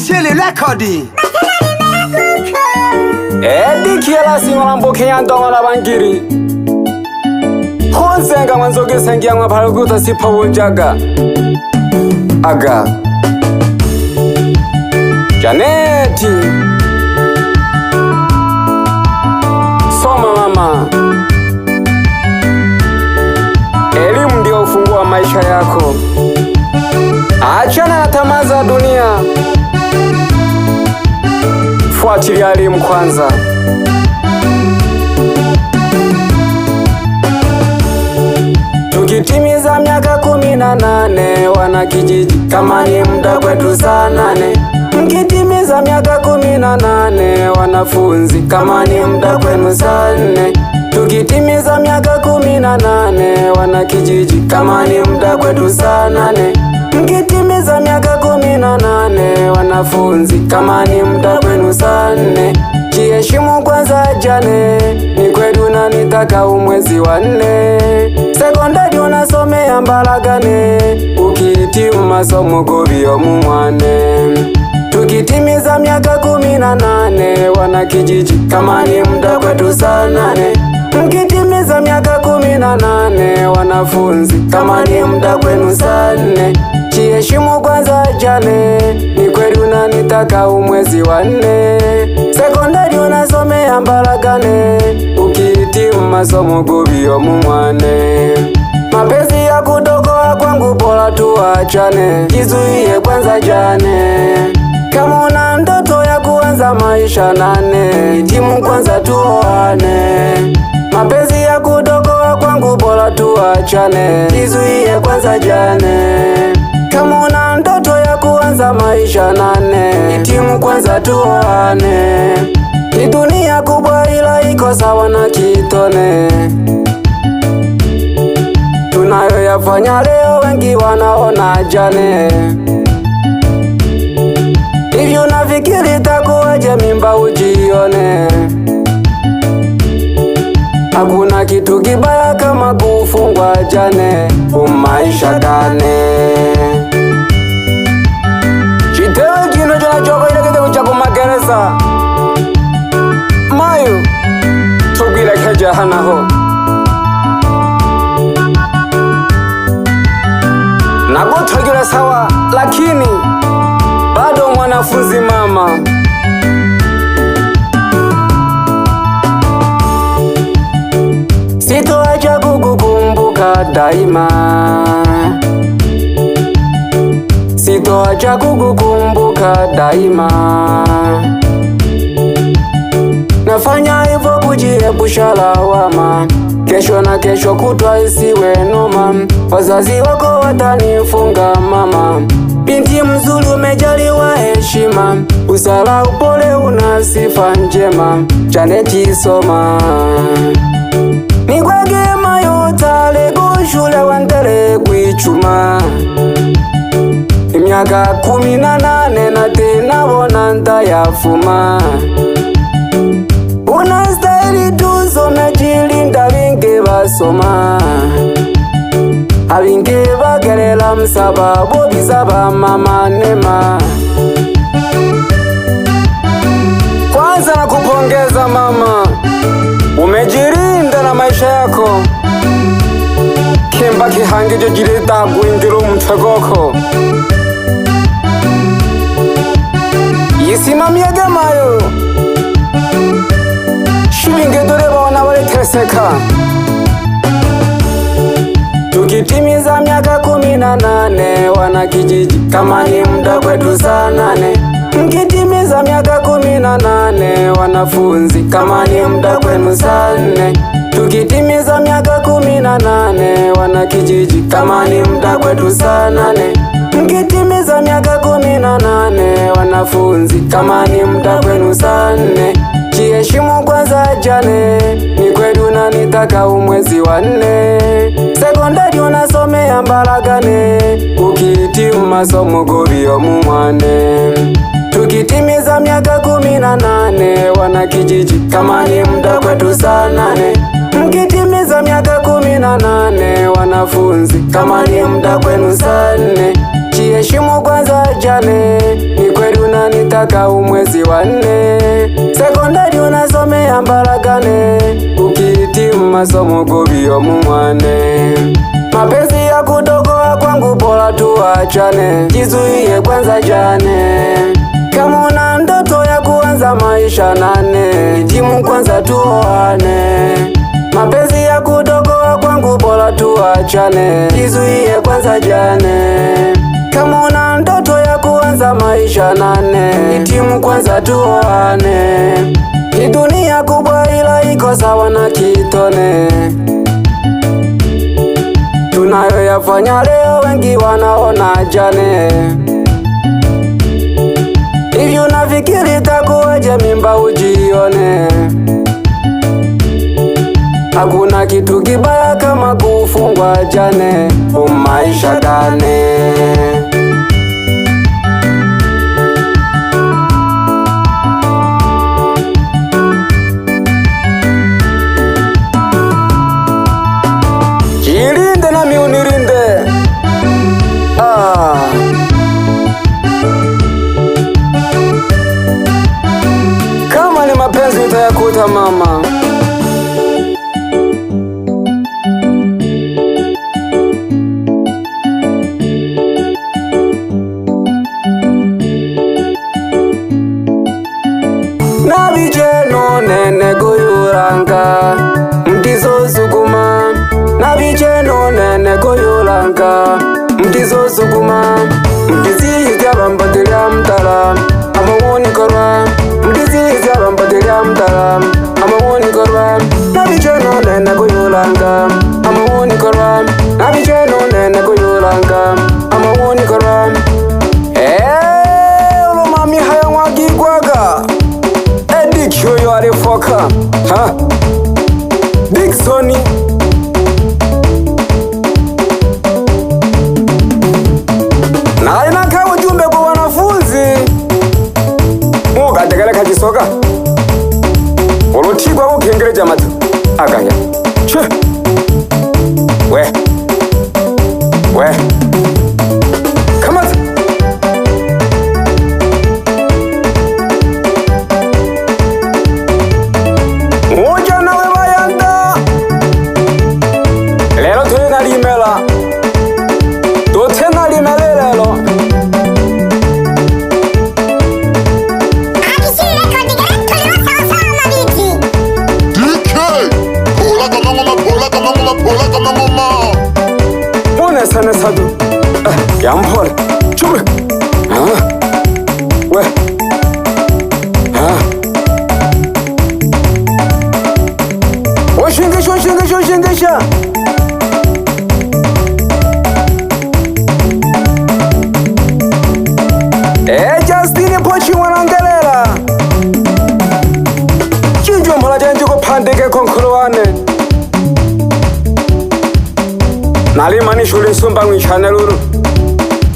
Chili record. Edi kiela singola mbokenya ndongola bangiri. Honsenga mwanzoge sengia ngaphalukuta siphawojaga. Aga. Janeti. Soma mama. Elimu ndio ufunguo wa maisha yako. Achana na tamaa za dunia. Fuatilia elimu kwanza. Tukitimiza miaka 18 wana kijiji, kama ni muda kwetu saa 8. Mkitimiza miaka 18 wanafunzi, kama ni muda kwenu saa 4. Tukitimiza miaka 18 wana kijiji, kama ni muda kwetu saa 8. Mkitimiza miaka 18 wanafunzi, kama ni muda kwenu saa 4. Jiheshimu kwanza jane, ni kweli unanitaka umwezi wa 4. Sekondari unasomea Mbalagane, ukihitimu masomo Gobio mumwane. Tukitimiza miaka 18 wana kijiji, kama ni muda kwetu saa 8. Mkitimiza miaka 18 wanafunzi, kama ni muda kwenu saa 4. Jiheshimu kwanza jane, ni kweli unanitaka umwezi wa 4. Sekondari unasomea Mbalagane, ukihitimu masomo Gobio mumwane. Mapenzi ya kudogoa kwangu bora tuachane, jizuie kwanza jane. Kama una ndoto ya kuanza maisha 8, hitimu kwanza tuoane. Mapenzi ya kudogoa kwangu bora tuachane, jizuie kwanza jane. Kama una ndoto ya kuanza maisha 8, hitimu kwanza tuoane. Ni dunia kubwa ila iko sawa na kitone. Tunayoyafanya leo wengi wanaona jane. Hivyo nafikiri itakuwaje mimba ujione. Hakuna kitu kibaya kama kufungwa jane, umaisha kane. Chitewe kino jana choko ile kete kuchako magereza. Mayu, tugwile keja hanaho. Nagotagira sawa, lakini bado mwanafunzi mama. Sitoacha kukukumbuka daima. Sitoacha kukukumbuka daima. Nafanya hivyo kujiepusha lawama, kesho na kesho kutwa isiwe noma. Wazazi wako watanifunga mama. Binti mzuri umejaliwa heshima, usala upole una sifa njema. Janeti soma. Nikwege mayotale kushule wandele kuichuma. Miaka 18 na tena bona ntayafuma. Unastahili tusome jilinda binge basoma. Abinge bagerela msababu bizaba mama nema. Kwanza nakupongeza mama, umejirinda na maisha yako. Kimba kihangijo jirita kuingiru mtegoko. Yisimamie gemayo. Shibinge doreba wanawale teseka. Tukitimiza miaka 18 wana kijiji, kama ni muda kwetu saa 8. Mkitimiza miaka 18 wanafunzi, kama ni muda kwenu saa 4. Tukitimiza miaka 18 wana kijiji, kama ni muda kwetu saa 8. Mkitimiza miaka 18 wanafunzi, kama ni muda kwenu saa 4. Jiheshimu kwanza jane, ni kweli unanitaka umwezi wa 4. Sekondari unasomea Mbalagane, ukihitimu masomo Gobio mumwane. Tukitimiza miaka 18 wana kijiji, kama ni muda kwenu saa 8. Mkitimiza miaka 18 wanafunzi, kama ni muda kwenu saa 4. Jiheshimu kwanza jane, ni kweli unanitaka umwezi wa 4. Sekondari unasomea Mbalagane, ukihitimu masomo Gobio mumwane. Tukitimiza miaka 18 wanafunzi, kama ni muda kwenu saa 4. Jiheshimu kwanza jane, ni kweli unanitaka umwezi wa 4. Sekondari unasomea Mbalagane, ukihitimu masomo Gobio mumwane. Tukitimiza miaka 18 wana kijiji, kama ni muda kwetu saa 8. Mkitimiza miaka 18 wanafunzi, kama ni muda kwenu saa 4. Jiheshimu kwanza jane, ni kweli unani kaka umwezi wa 4, sekondari unasomea Mbaragane, ukihitimu masomo gobio mumwane. Mapenzi ya kudogoa kwangu bora tuachane, jizuie kwanza jane. Kama una ndoto ya kuanza maisha nane, hitimu kwanza tuoane. Mapenzi ya kudogoa kwangu bora tuachane, jizuie kwanza jane. Kama una ndoto ya kuanza maisha nane, hitimu kwanza tuoane. Ni dunia kubwa ila iko sawa na kitone, tunayoyafanya leo wengi wanaona jane. Hivi unafikiri takuwaje mimba ujione? Hakuna kitu kibaya kama kufungwa jane, umaisha gane. Jilinde na miunirinde. Kama ni mapenzi utayakuta mama. Nabijeno nene goyuranga mtizo sukuma, nabijeno nene goyuranga mtizo sukuma. Mtizizi abambatelia mtala amawoni korwa, mtizizi abambatelia mtala amawoni korwa. Nabijeno nene goyuranga amawoni korwa, nabijeno nene goyuranga amawoni korwa. Ulumami haya mwagigwaga Kyo alifoka ha Dicksoni na inaka ujumbe kwa wanafunzi muga tegeleka kisoka ulutigwa ukengereja matu agaya che we kamata sana sadu yampore chumbe we oshingesha Justine pochi wanangelela chinjo mhola janje kupandike konkolo wane nali mani shuli sumba ngwichane lulu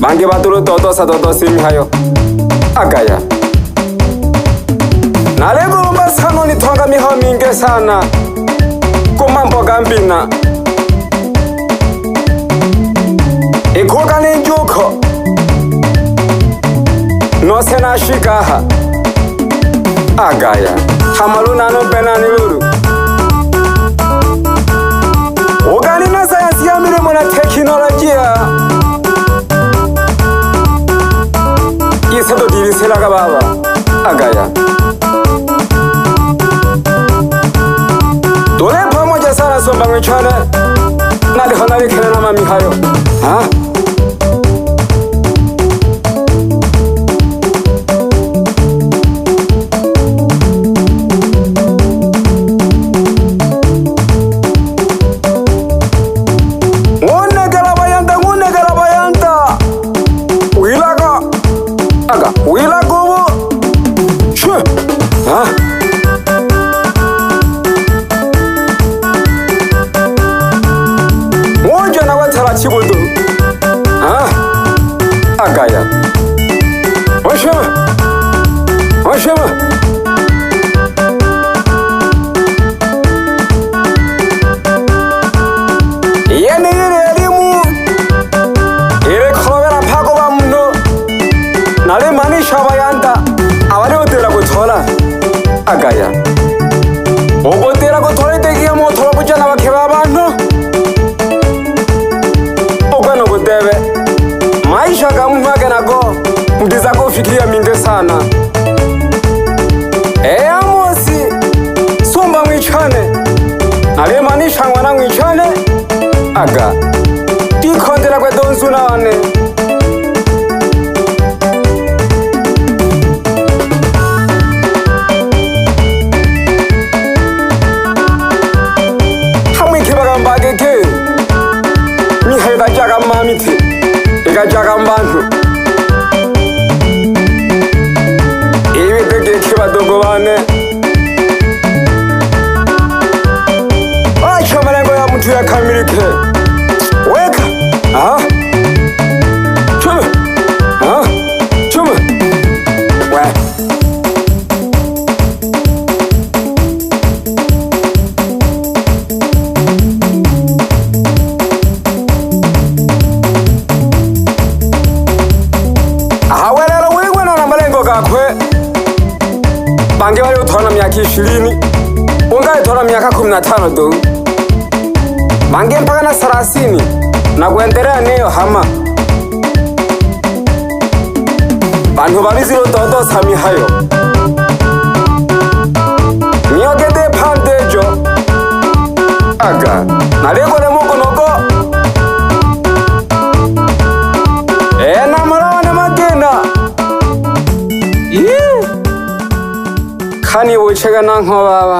bange batulu totosa imihayo agaya nali gulumba sano nitonga miho minge sana kumambo gambina ikuka ninjuko nose na shikaha agaya hamaluna no benani lulu ugani na sayansi ya milimo na teknolojia isedo diriselaga baba agaya dole pamoja sana somba ngwichane nali honali kene na mami hayo chibudu agaya oshema yene elimu ile khobera phako ba mno nale manisha bayanda abari utera gutora agaya ugutera gutora itegiye motora kujana bakeba abantu ugana gudebe maisha kamwage nago ndiza kufikiria mingi sana Amosi sumba mwichane nalemanisha mwana mwichane aga tikondera kwe donzunane mbageke miheda jaga mamiti ega jaga mbantu ibi dege badogo bane acha malengo ya mtu ya kamilike weka chuma chuma we bange bali utora miaka 20 ungali tora miaka 15 tu bange mpaka na 30 na kuendelea neyo hama bantu babiziro toto sami hayo nyogede pantejo aga nalego le moko noko na marana magena kani wochega na nko baba